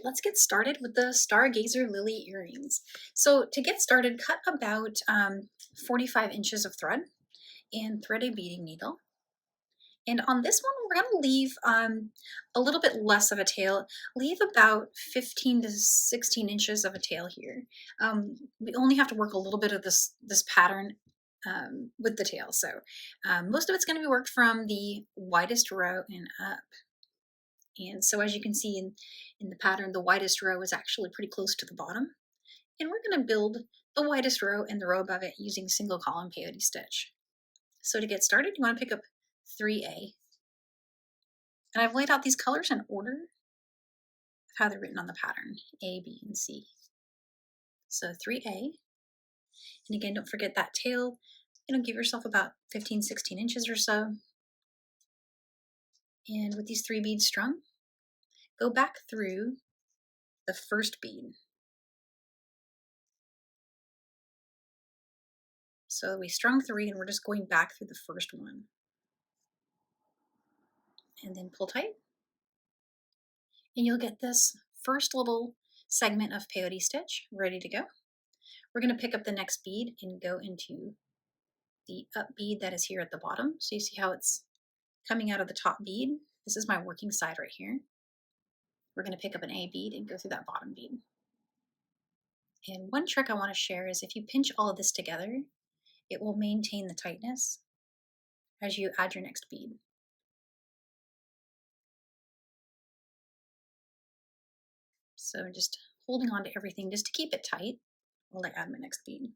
let's get started with the Stargazer Lily earrings. So to get started, cut about 45 inches of thread and thread a beading needle. And on this one, we're going to leave a little bit less of a tail. Leave about 15 to 16 inches of a tail here. We only have to work a little bit of this pattern with the tail. So most of it's going to be worked from the widest row and up. And so as you can see in the pattern, the widest row is actually pretty close to the bottom. And we're going to build the widest row and the row above it using single column peyote stitch. So to get started, you want to pick up 3A. And I've laid out these colors in order of how they're written on the pattern, A, B, and C. So 3A. And again, don't forget that tail. Give yourself about 15, 16 inches or so. And with these 3 beads strung, go back through the first bead. So we strung 3 and we're just going back through the first one. And then pull tight. And you'll get this first little segment of peyote stitch ready to go. We're going to pick up the next bead and go into the up bead that is here at the bottom. So you see how it's coming out of the top bead. This is my working side right here. We're going to pick up an A bead and go through that bottom bead. And one trick I want to share is if you pinch all of this together, it will maintain the tightness as you add your next bead. So just holding on to everything just to keep it tight while I add my next bead.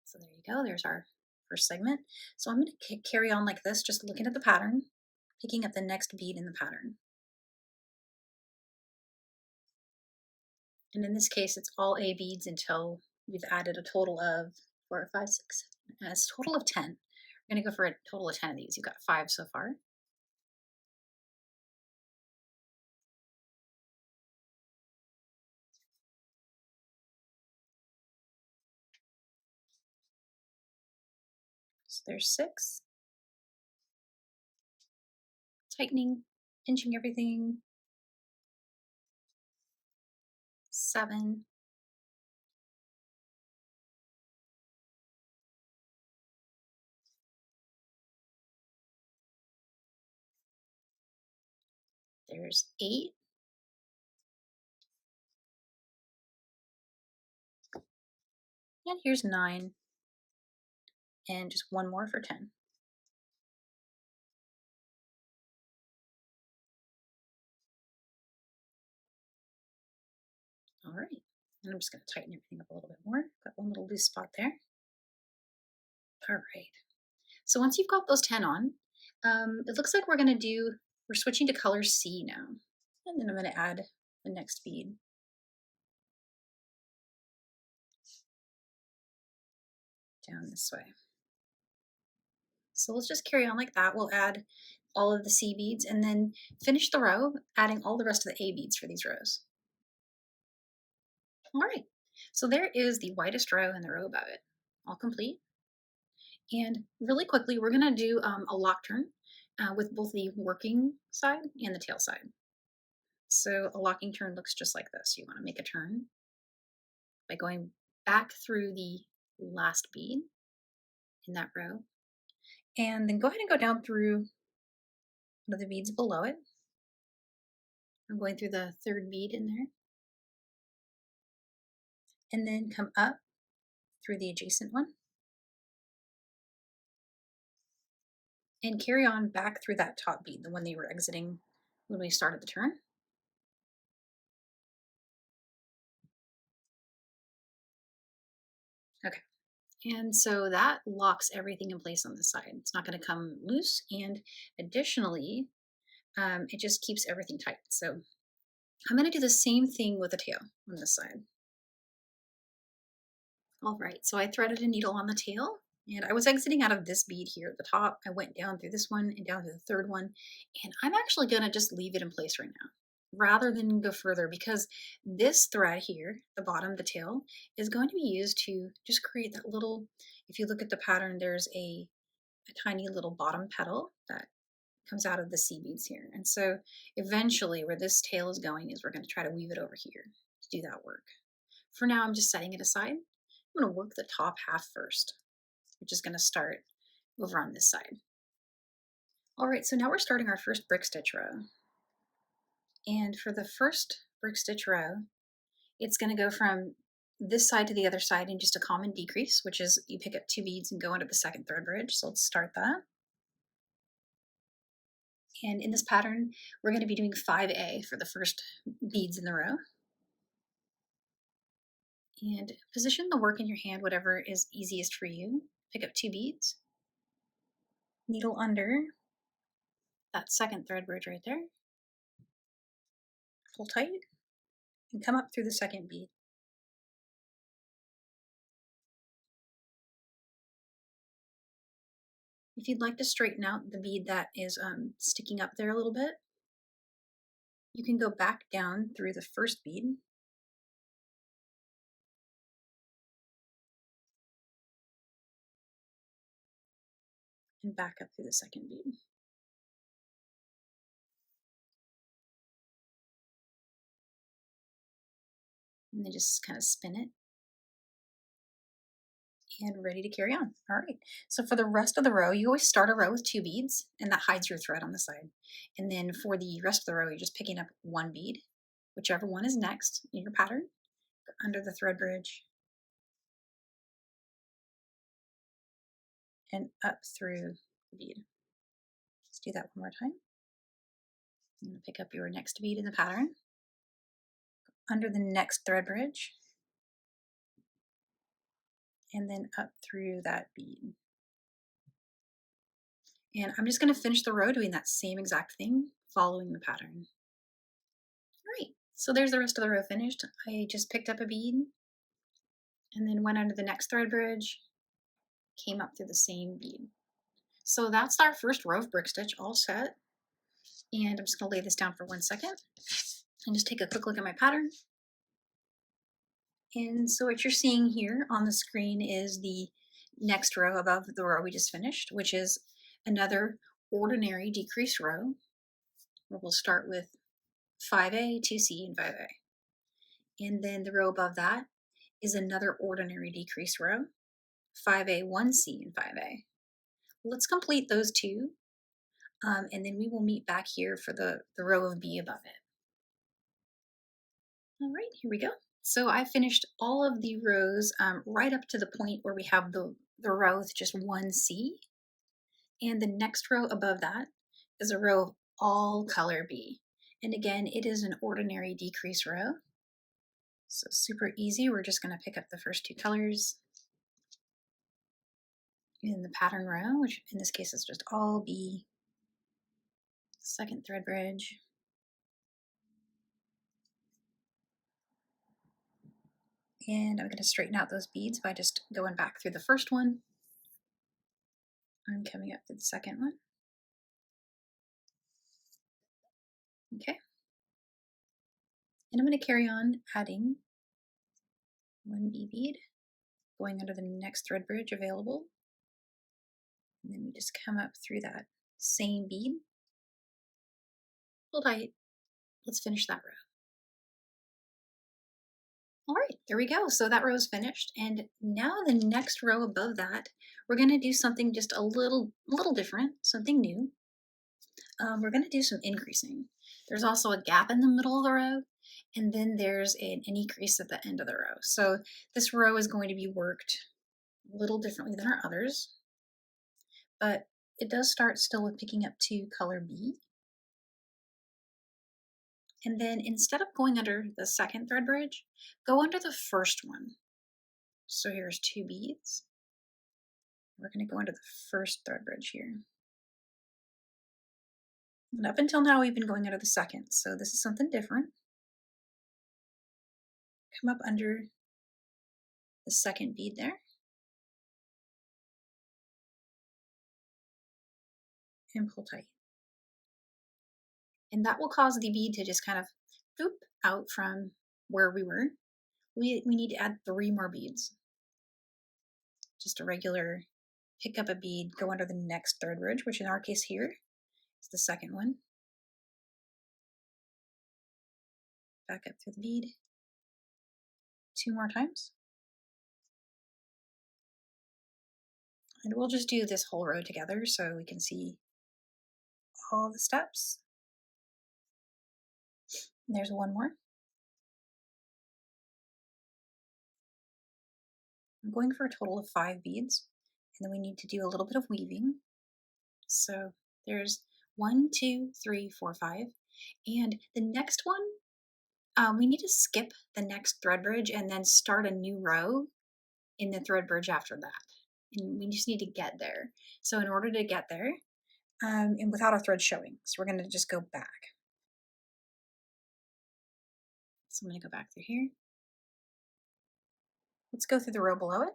So there you go, there's our first segment. So I'm going to carry on like this, just looking at the pattern, picking up the next bead in the pattern. And in this case, it's all A beads until we've added a total of 4, 5, 6, 7. It's a total of 10. We're going to go for a total of 10 of these. You've got 5 so far. So there's 6. Tightening, pinching everything. 7. There's 8. And here's 9. And just one more for 10. All right. And I'm just going to tighten everything up a little bit more. Got one little loose spot there. All right. So once you've got those 10 on, it looks like we're switching to color C now. And then I'm going to add the next bead. Down this way. So let's just carry on like that. We'll add all of the C beads and then finish the row, adding all the rest of the A beads for these rows. All right, so there is the widest row and the row above it, all complete. And really quickly, we're gonna do a lock turn with both the working side and the tail side. So a locking turn looks just like this. You wanna make a turn by going back through the last bead in that row, and then go ahead and go down through one of the beads below it. I'm going through the 3rd bead in there, and then come up through the adjacent one, and carry on back through that top bead, the one that you were exiting when we started the turn. Okay, and so that locks everything in place on this side. It's not going to come loose, and additionally, it just keeps everything tight. So I'm going to do the same thing with the tail on this side. All right, so I threaded a needle on the tail, and I was exiting out of this bead here at the top. I went down through this one and down through the 3rd one, and I'm actually going to just leave it in place right now rather than go further, because this thread here, the bottom, the tail, is going to be used to just create that little, if you look at the pattern, there's a tiny little bottom petal that comes out of the C beads here. And so eventually where this tail is going is we're going to try to weave it over here to do that work. For now, I'm just setting it aside. I'm going to work the top half first, which is going to start over on this side. All right, so now we're starting our first brick stitch row. And for the first brick stitch row, it's going to go from this side to the other side in just a common decrease, which is you pick up 2 beads and go under the second thread bridge. So let's start that. And in this pattern, we're going to be doing 5A for the first beads in the row. And position the work in your hand, whatever is easiest for you. Pick up 2 beads, needle under that second thread bridge right there, pull tight, and come up through the second bead. If you'd like to straighten out the bead that is sticking up there a little bit, you can go back down through the first bead and back up through the second bead. And then just kind of spin it. And ready to carry on. All right, so for the rest of the row, you always start a row with 2 beads, and that hides your thread on the side. And then for the rest of the row, you're just picking up 1 bead, whichever one is next in your pattern, under the thread bridge, and up through the bead. Let's do that one more time. You're going to pick up your next bead in the pattern, under the next thread bridge, and then up through that bead. And I'm just going to finish the row doing that same exact thing, following the pattern. All right, so there's the rest of the row finished. I just picked up a bead and then went under the next thread bridge, came up through the same bead. So that's our first row of brick stitch all set. And I'm just going to lay this down for 1 second and just take a quick look at my pattern. And so what you're seeing here on the screen is the next row above the row we just finished, which is another ordinary decrease row, where we'll start with 5A, 2C, and 5A. And then the row above that is another ordinary decrease row, 5A, 1C, and 5A. Let's complete those two, and then we will meet back here for the row of B above it. All right, here we go. So I finished all of the rows right up to the point where we have the row with just 1C. And the next row above that is a row of all color B. And again, it is an ordinary decrease row. So super easy. We're just going to pick up the first 2 colors in the pattern row, which in this case is just all B. Second thread bridge. And I'm going to straighten out those beads by just going back through the first one. I'm coming up to the second one. Okay. And I'm going to carry on adding 1 B bead, going under the next thread bridge available. And then we just come up through that same bead. Hold tight. Let's finish that row. All right, there we go. So that row is finished. And now the next row above that, we're going to do something just a little different, something new. We're going to do some increasing. There's also a gap in the middle of the row, and then there's an increase at the end of the row. So this row is going to be worked a little differently than our others, but it does start still with picking up 2 color B. And then instead of going under the second thread bridge, go under the first one. So here's 2 beads. We're going to go under the first thread bridge here. And up until now, we've been going under the second, so this is something different. Come up under the second bead there. And pull tight. And that will cause the bead to just kind of boop out from where we were. We need to add 3 more beads. Just a regular pick up a bead, go under the next thread bridge, which in our case here It's the second one. Back up through the bead 2 more times. And we'll just do this whole row together so we can see all the steps. There's one more. I'm going for a total of 5 beads, and then we need to do a little bit of weaving. So there's 1, 2, 3, 4, 5. And the next one, we need to skip the next thread bridge and then start a new row in the thread bridge after that. And we just need to get there. So in order to get there, and without our thread showing, so we're going to just go back. So I'm going to go back through here. Let's go through the row below it,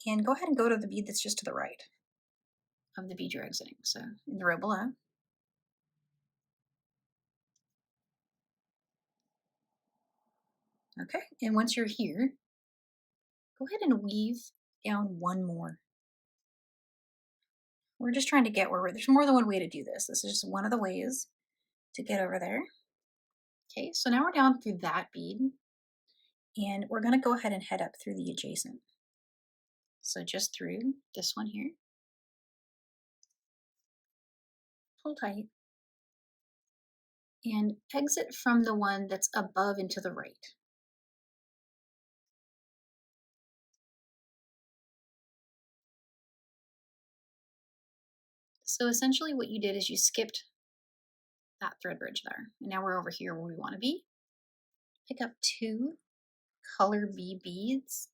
and go ahead and go to the bead that's just to the right of the bead you're exiting. So in the row below. Okay, and once you're here, go ahead and weave down one more. We're just trying to get where there's more than one way to do this. This is just one of the ways to get over there. Okay, so now we're down through that bead, and we're going to go ahead and head up through the adjacent. So just through this one here. Pull tight. And exit from the one that's above and to the right. So essentially what you did is you skipped that thread bridge there. And now we're over here where we want to be. Pick up 2 color B beads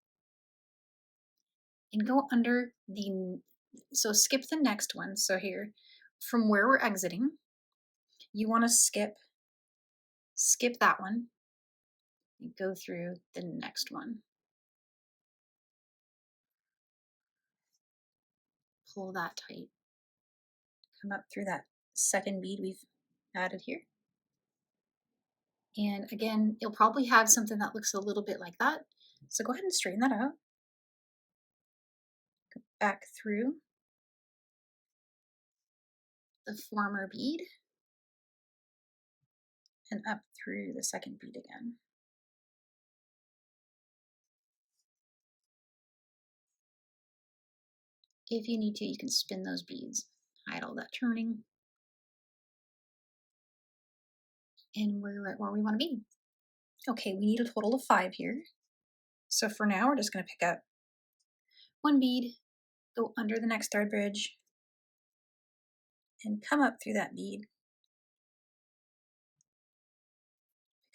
and go under so skip the next one. So here, from where we're exiting, you want to skip that one and go through the next one. Pull that tight. Come up through that second bead we've added here. And again, you'll probably have something that looks a little bit like that. So go ahead and straighten that out. Go back through the former bead and up through the second bead again. If you need to, you can spin those beads, hide all that turning. And we're right where we want to be. Okay, we need a total of 5 here. So for now, we're just going to pick up 1 bead, go under the next thread bridge, and come up through that bead.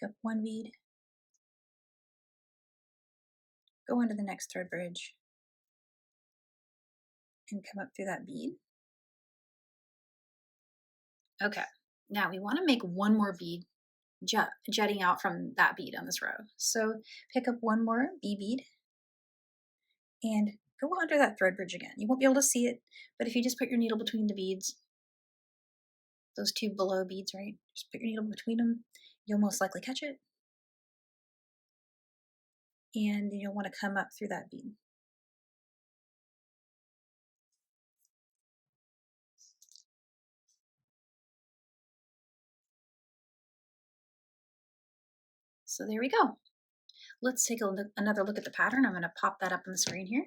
Pick up 1 bead, go under the next thread bridge, and come up through that bead. Okay, now we want to make 1 more bead jutting out from that bead on this row. So pick up 1 more B bead and go under that thread bridge again. You won't be able to see it, but if you just put your needle between the beads, those 2 below beads, right? Just put your needle between them, you'll most likely catch it. And you'll want to come up through that bead. So there we go. Let's take another look at the pattern. I'm going to pop that up on the screen here.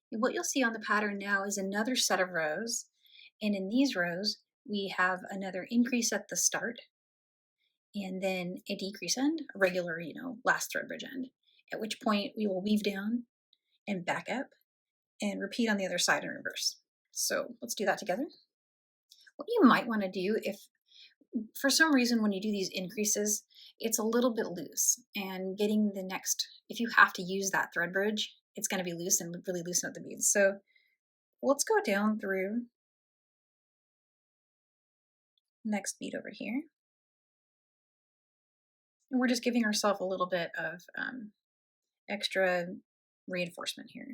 And what you'll see on the pattern now is another set of rows. And in these rows, we have another increase at the start, and then a decrease end, a regular, last thread bridge end, at which point we will weave down and back up and repeat on the other side in reverse. So let's do that together. What you might want to do, if for some reason when you do these increases, it's a little bit loose, and getting the next, if you have to use that thread bridge, it's going to be loose and really loosen up the beads. So let's go down through next bead over here. And we're just giving ourselves a little bit of extra reinforcement here.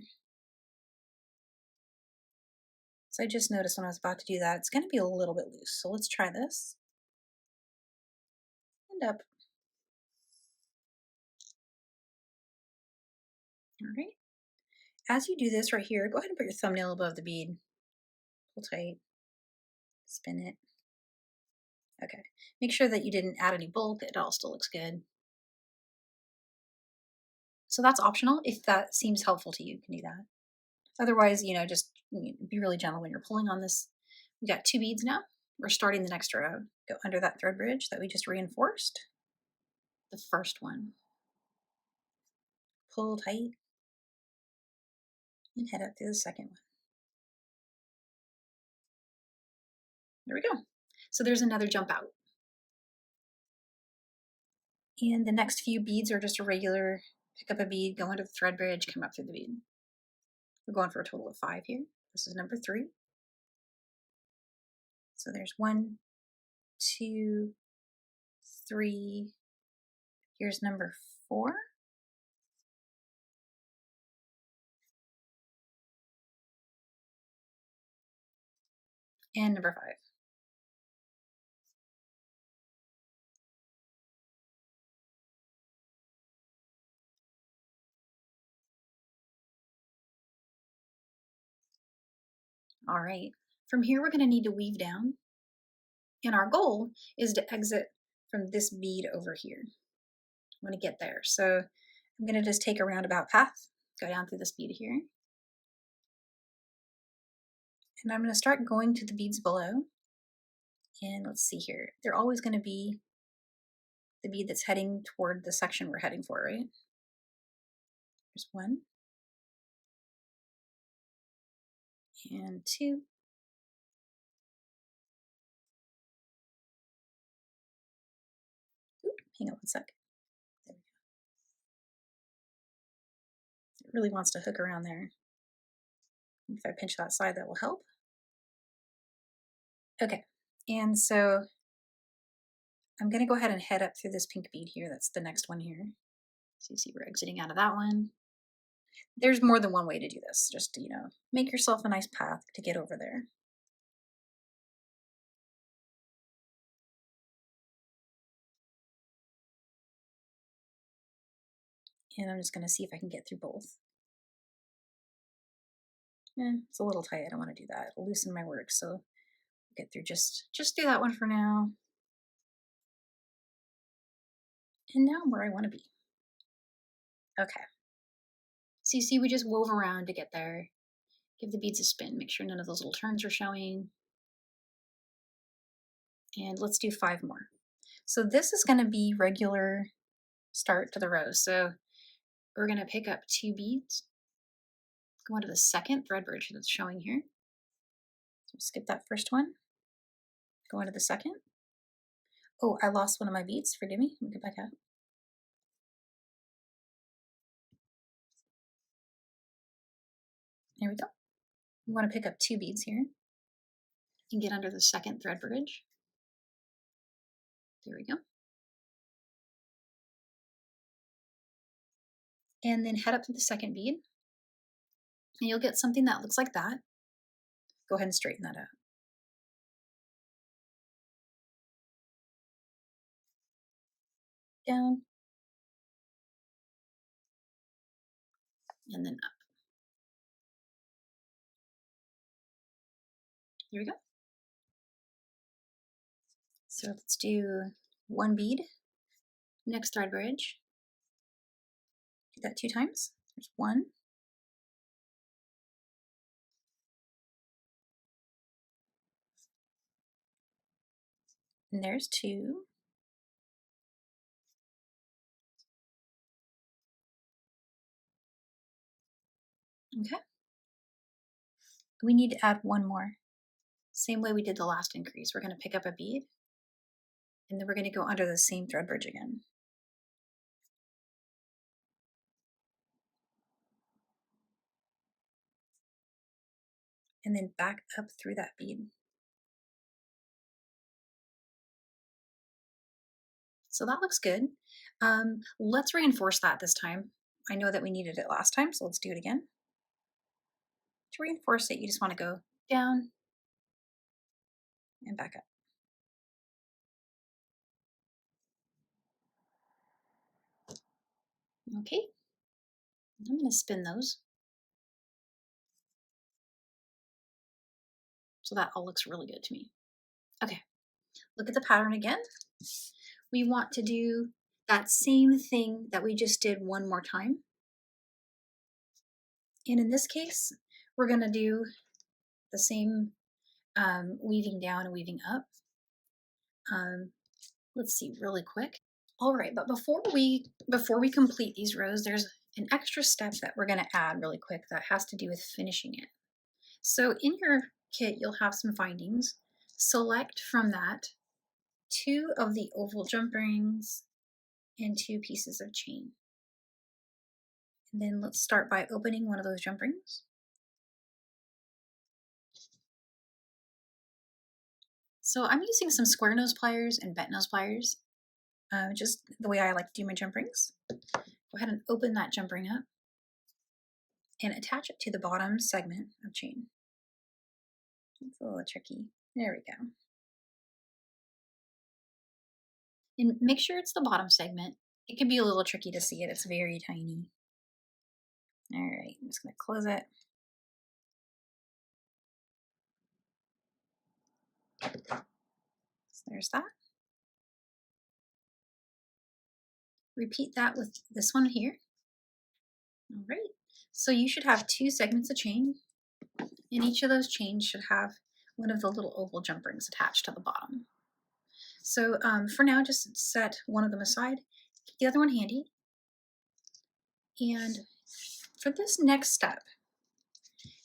So I just noticed when I was about to do that, it's going to be a little bit loose. So let's try this. And up. All right. As you do this right here, go ahead and put your thumbnail above the bead. Pull tight. Spin it. Okay, make sure that you didn't add any bulk, it all still looks good. So that's optional. If that seems helpful to you, you can do that. Otherwise, just be really gentle when you're pulling on this. We got 2 beads now. We're starting the next row. Go under that thread bridge that we just reinforced. The first one. Pull tight and head up through the second one. There we go. So there's another jump out. And the next few beads are just a regular pick up a bead, go under the thread bridge, come up through the bead. We're going for a total of 5 here. This is number 3. So there's 1, 2, 3. Here's number 4. And number 5. All right. From here, we're going to need to weave down. And our goal is to exit from this bead over here. I want to get there. So I'm going to just take a roundabout path, go down through this bead here. And I'm going to start going to the beads below. And let's see here. They're always going to be the bead that's heading toward the section we're heading for, right? There's 1. And 2. Oop, hang on one sec. There we go. It really wants to hook around there. If I pinch that side, that will help. Okay, and so I'm going to go ahead and head up through this pink bead here. That's the next one here. So you see we're exiting out of that one. There's more than one way to do this. Just, make yourself a nice path to get over there. And I'm just going to see if I can get through both. It's a little tight. I don't want to do that. It'll loosen my work. So I'll get through just do that one for now. And now I'm where I want to be. Okay. So you see we just wove around to get there. Give the beads a spin. Make sure none of those little turns are showing. And let's do 5 more. So this is going to be regular start to the row. So we're going to pick up 2 beads, go into the second thread bridge that's showing here. So skip that first one, go into the second. Oh, I lost one of my beads. Forgive me. Let me get back out. There we go. We want to pick up 2 beads here and get under the second thread bridge. There we go. And then head up to the second bead, and you'll get something that looks like that. Go ahead and straighten that out. Down. And then up. Here we go. So let's do 1 bead, next thread bridge. Do that 2 times. There's 1. And there's 2. Okay. We need to add 1 more. Same way we did the last increase. We're going to pick up a bead, and then we're going to go under the same thread bridge again. And then back up through that bead. So that looks good. Let's reinforce that this time. I know that we needed it last time, so let's do it again. To reinforce it, you just want to go down and back up. Okay, I'm going to spin those. So that all looks really good to me. Okay, Look at the pattern again. We want to do that same thing that we just did one more time. And in this case, we're going to do the same weaving down and weaving up. Let's see really quick. All right, but before we complete these rows, there's an extra step that we're going to add really quick that has to do with finishing it. So in your kit, you'll have some findings. Select from that 2 of the oval jump rings and 2 pieces of chain. And then let's start by opening one of those jump rings. So I'm using some square nose pliers and bent nose pliers, just the way I like to do my jump rings. Go ahead and open that jump ring up and attach it to the bottom segment of chain. It's a little tricky. There we go. And make sure it's the bottom segment. It can be a little tricky to see it. It's very tiny. All right, I'm just going to close it. So there's that. Repeat that with this one here. All right, so you should have 2 segments of chain, and each of those chains should have one of the little oval jump rings attached to the bottom. So for now, just set one of them aside, keep the other one handy. And for this next step,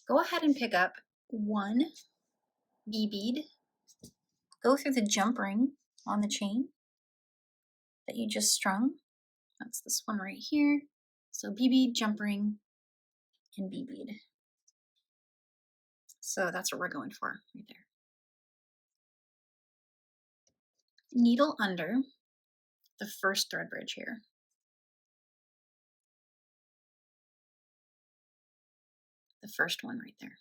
go ahead and pick up 1 bee bead, go through the jump ring on the chain that you just strung. That's this one right here. So bee bead, jump ring, and bee bead. So that's what we're going for right there. Needle under the first thread bridge here. The first one right there.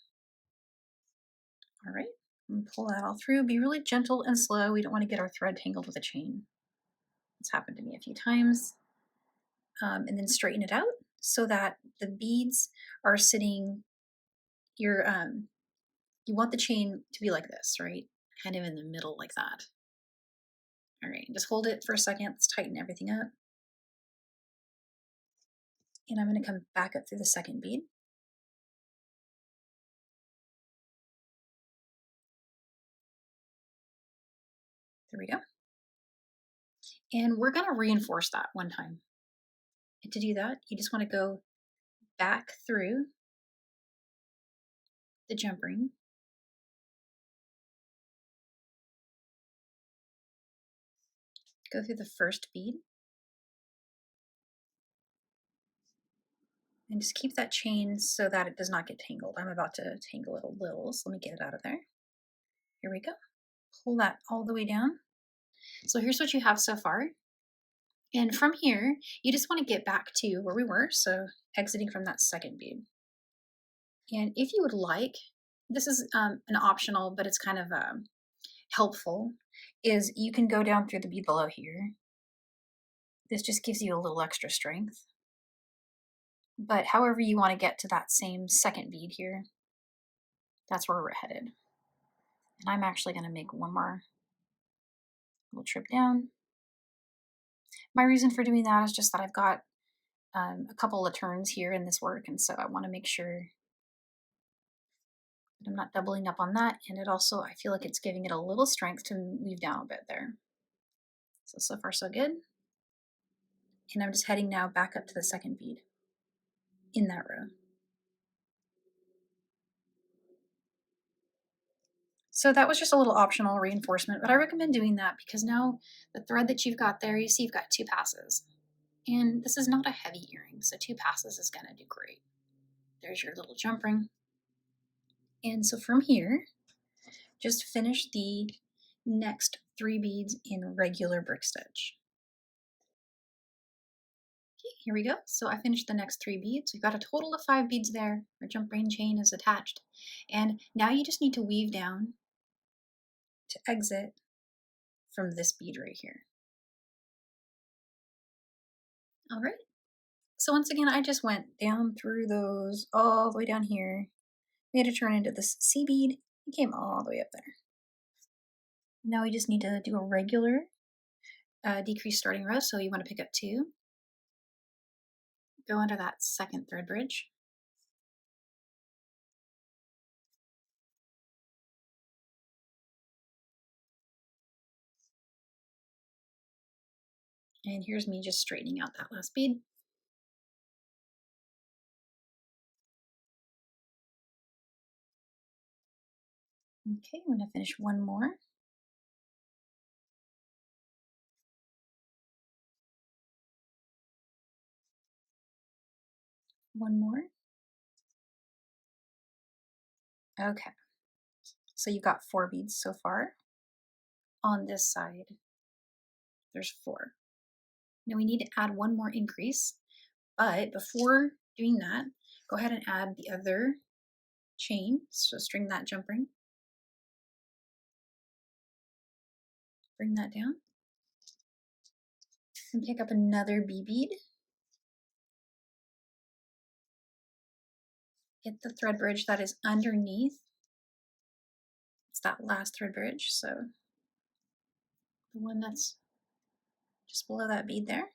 All right, and pull that all through. Be really gentle and slow. We don't want to get our thread tangled with a chain. It's happened to me a few times. And then straighten it out so that the beads are sitting, you want the chain to be like this, right? Kind of in the middle like that. All right, just hold it for a second. Let's tighten everything up. And I'm going to come back up through the second bead. There we go. And we're going to reinforce that one time. And to do that, you just want to go back through the jump ring. Go through the first bead. And just keep that chain so that it does not get tangled. I'm about to tangle it a little, so let me get it out of there. Here we go. Pull that all the way down. So here's what you have so far. And from here, you just want to get back to where we were, so exiting from that second bead. And if you would like, this is an optional, but it's kind of helpful, is you can go down through the bead below here. This just gives you a little extra strength. But however you want to get to that same second bead here, that's where we're headed. And I'm actually going to make one more little trip down. My reason for doing that is just that I've got a couple of turns here in this work, and so I want to make sure that I'm not doubling up on that, and it also, I feel like it's giving it a little strength to weave down a bit there. So far so good. And I'm just heading now back up to the second bead in that row. So that was just a little optional reinforcement, but I recommend doing that because now the thread that you've got there, you see you've got 2 passes. And this is not a heavy earring, so 2 passes is gonna do great. There's your little jump ring. And so from here, just finish the next 3 beads in regular brick stitch. Okay, here we go. So I finished the next 3 beads. We've got a total of 5 beads there. Our jump ring chain is attached. And now you just need to weave down to exit from this bead right here. All right. So once again, I just went down through those all the way down here, made a turn into this C bead, and came all the way up there. Now we just need to do a regular decrease starting row. So you want to pick up 2, go under that second thread bridge, and here's me just straightening out that last bead. Okay, I'm going to finish one more. One more. Okay, so you've got 4 beads so far. On this side, there's 4. Now we need to add one more increase, but before doing that, go ahead and add the other chain. So string that jump ring, bring that down, and pick up another B bead. Get the thread bridge that is underneath. It's that last thread bridge, so the one that's just below that bead there.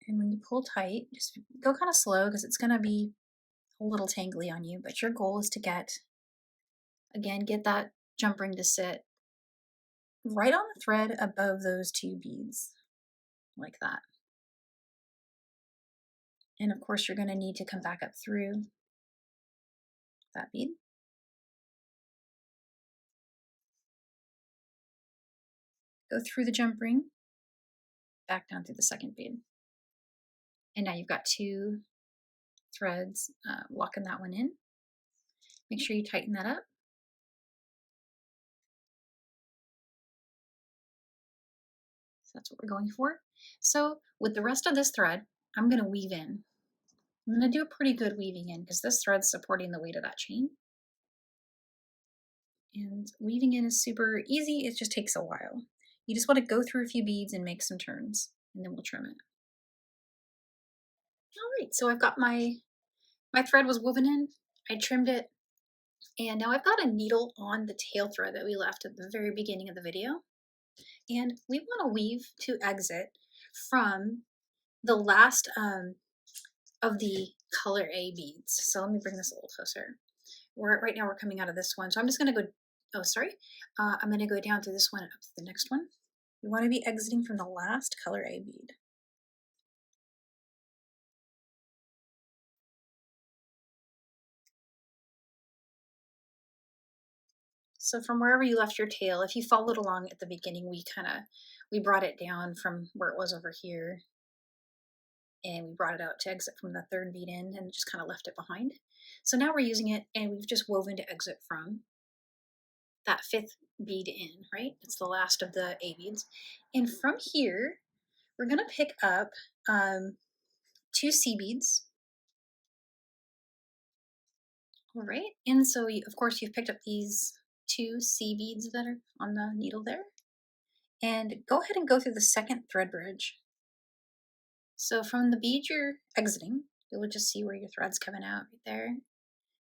And when you pull tight, just go kind of slow because it's going to be a little tangly on you, but your goal is to get that jump ring to sit right on the thread above those 2 beads, like that. And of course, you're going to need to come back up through that bead. Go through the jump ring, back down through the second bead. And now you've got 2 threads, locking that one in. Make sure you tighten that up. So that's what we're going for. So with the rest of this thread, I'm going to weave in. I'm going to do a pretty good weaving in because this thread's supporting the weight of that chain. And weaving in is super easy, it just takes a while. You just want to go through a few beads and make some turns, and then we'll trim it. All right, so I've got my thread was woven in, I trimmed it, and now I've got a needle on the tail thread that we left at the very beginning of the video. And we want to weave to exit from the last of the color A beads. So let me bring this a little closer. Right now we're coming out of this one. So I'm just going to go, I'm going to go down to this one and up to the next one. We want to be exiting from the last color A bead. So from wherever you left your tail, if you followed along at the beginning, we brought it down from where it was over here, and we brought it out to exit from the 3rd bead in and just kind of left it behind. So now we're using it, and we've just woven to exit from that 5th bead in, right? It's the last of the A beads. And from here, we're going to pick up 2 C beads. All right, and so of course you've picked up these 2 C beads that are on the needle there. And go ahead and go through the 2nd thread bridge. So from the bead you're exiting, you'll just see where your thread's coming out right there.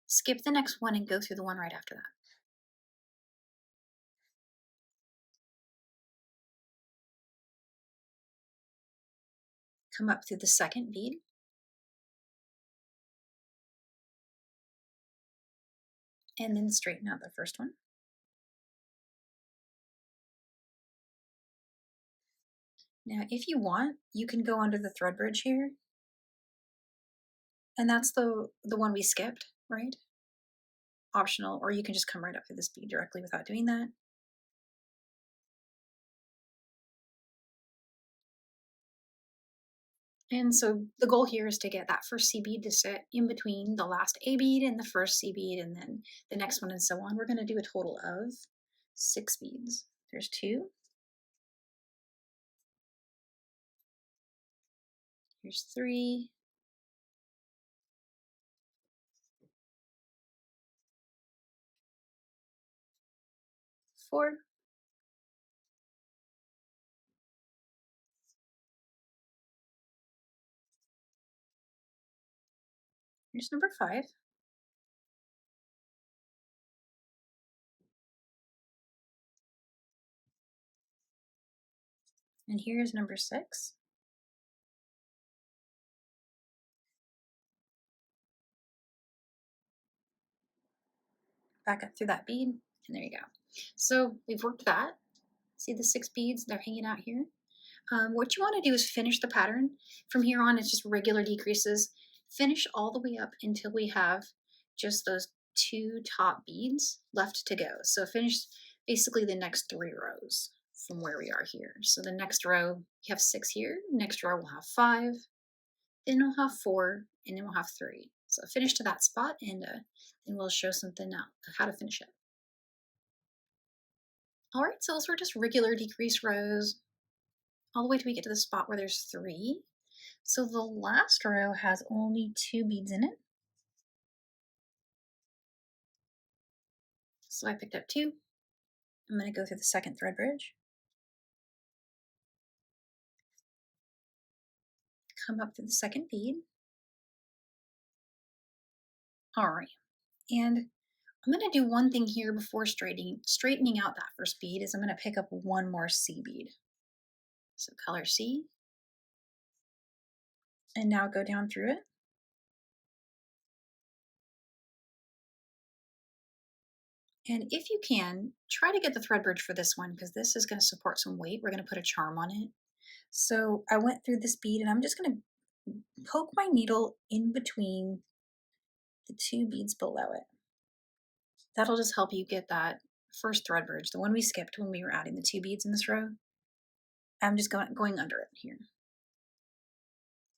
Skip the next one and go through the one right after that. Come up through the 2nd bead. And then straighten out the first one. Now, if you want, you can go under the thread bridge here. And that's the one we skipped, right? Optional, or you can just come right up through this bead directly without doing that. And so the goal here is to get that first C bead to sit in between the last A bead and the first C bead, and then the next one and so on. We're going to do a total of 6 beads. There's 2. Here's 3. 4. Here's number 5. And here's number 6. Back up through that bead, and there you go. So we've worked that. See the 6 beads? They're hanging out here. What you want to do is finish the pattern. From here on, it's just regular decreases. Finish all the way up until we have just those 2 top beads left to go. So finish basically the next 3 rows from where we are here. So the next row, you have 6 here. Next row, we'll have 5. Then we'll have 4, and then we'll have 3. So finish to that spot, and then we'll show something now, how to finish it. All right, so those were just regular decrease rows all the way till we get to the spot where there's 3. So the last row has only 2 beads in it. So I picked up 2. I'm going to go through the second thread bridge. Come up through the second bead. All right, and I'm going to do one thing here before straightening out that first bead is I'm going to pick up one more C bead. So color C. And now go down through it. And if you can, try to get the thread bridge for this one because this is going to support some weight. We're going to put a charm on it. So I went through this bead and I'm just going to poke my needle in between the 2 beads below it. That'll just help you get that first thread bridge, the one we skipped when we were adding the 2 beads in this row. I'm just going under it here.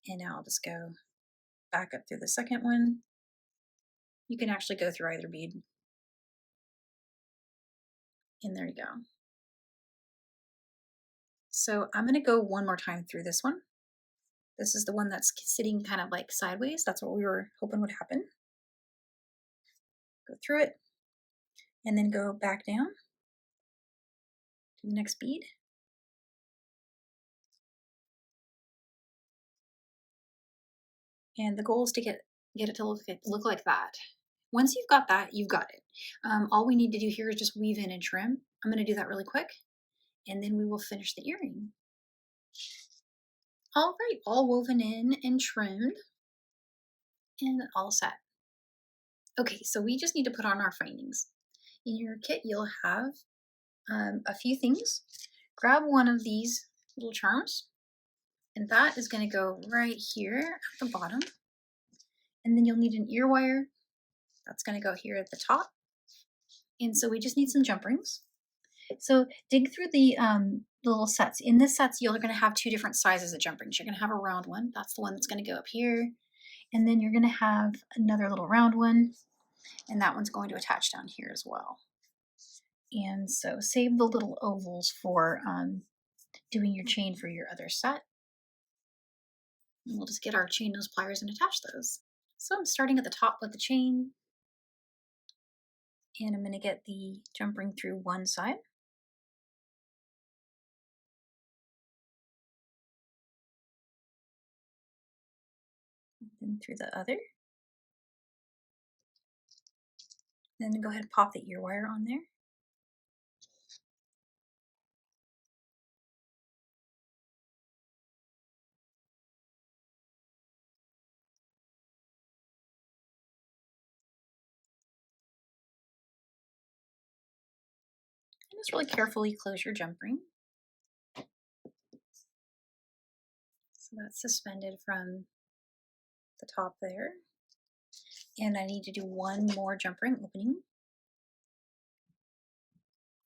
And now I'll just go back up through the second one. You can actually go through either bead. And there you go. So I'm going to go one more time through this one. This is the one that's sitting kind of like sideways. That's what we were hoping would happen. Go through it and then go back down to the next bead. And the goal is to get it to look like that. Once you've got that, you've got it. All we need to do here is just weave in and trim. I'm going to do that really quick, and then we will finish the earring. All right, all woven in and trimmed, and all set. Okay, so we just need to put on our findings. In your kit, you'll have a few things. Grab one of these little charms, and that is going to go right here at the bottom. And then you'll need an ear wire. That's going to go here at the top. And so we just need some jump rings. So dig through the little sets. In this sets, you're going to have 2 different sizes of jump rings. You're going to have a round one. That's the one that's going to go up here. And then you're going to have another little round one. And that one's going to attach down here as well. And so save the little ovals for doing your chain for your other set. And we'll just get our chain nose pliers and attach those. So I'm starting at the top with the chain. And I'm going to get the jump ring through one side. Then through the other. Then go ahead and pop the ear wire on there. And just really carefully close your jump ring. So that's suspended from the top there. And I need to do one more jump ring opening.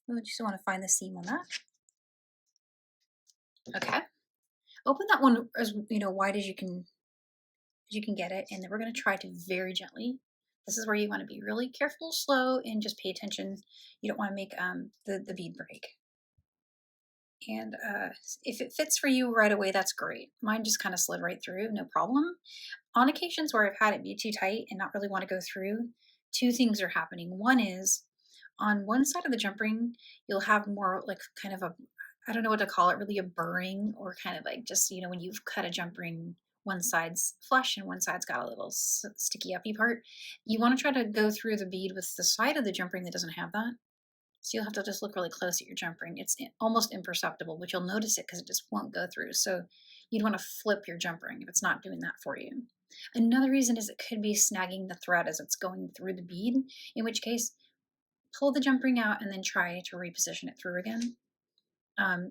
I just want to find the seam on that. Okay. Open that one as wide as you can get it, and then we're going to try to very gently. This is where you want to be really careful, slow, and just pay attention. You don't want to make the bead break. And if it fits for you right away, that's great. Mine just kind of slid right through, no problem. On occasions where I've had it be too tight and not really want to go through, 2 things are happening. One is on one side of the jump ring, you'll have more like kind of a, I don't know what to call it, really a burring, or kind of like just, when you've cut a jump ring, one side's flush and one side's got a little sticky uppy part. You want to try to go through the bead with the side of the jump ring that doesn't have that. So you'll have to just look really close at your jump ring. It's almost imperceptible, but you'll notice it because it just won't go through. So you'd want to flip your jump ring if it's not doing that for you. Another reason is it could be snagging the thread as it's going through the bead, in which case pull the jump ring out and then try to reposition it through again.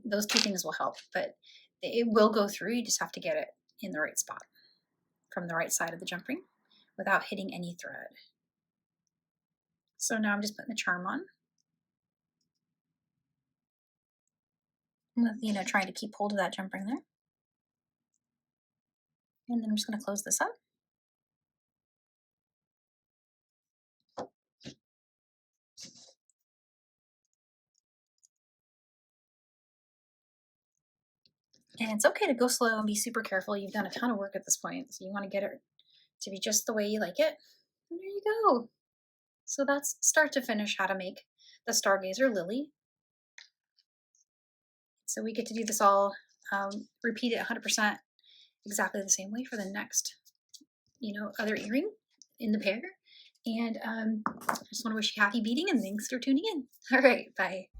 Those two things will help, but it will go through. You just have to get it in the right spot from the right side of the jump ring without hitting any thread. So now I'm just putting the charm on. With, trying to keep hold of that jump ring there. And then I'm just going to close this up. And it's okay to go slow and be super careful. You've done a ton of work at this point, so you want to get it to be just the way you like it. And there you go. So that's start to finish how to make the Stargazer Lily. So we get to do this all, repeat it 100% exactly the same way for the next, other earring in the pair. And I just want to wish you happy beading and thanks for tuning in. All right, bye.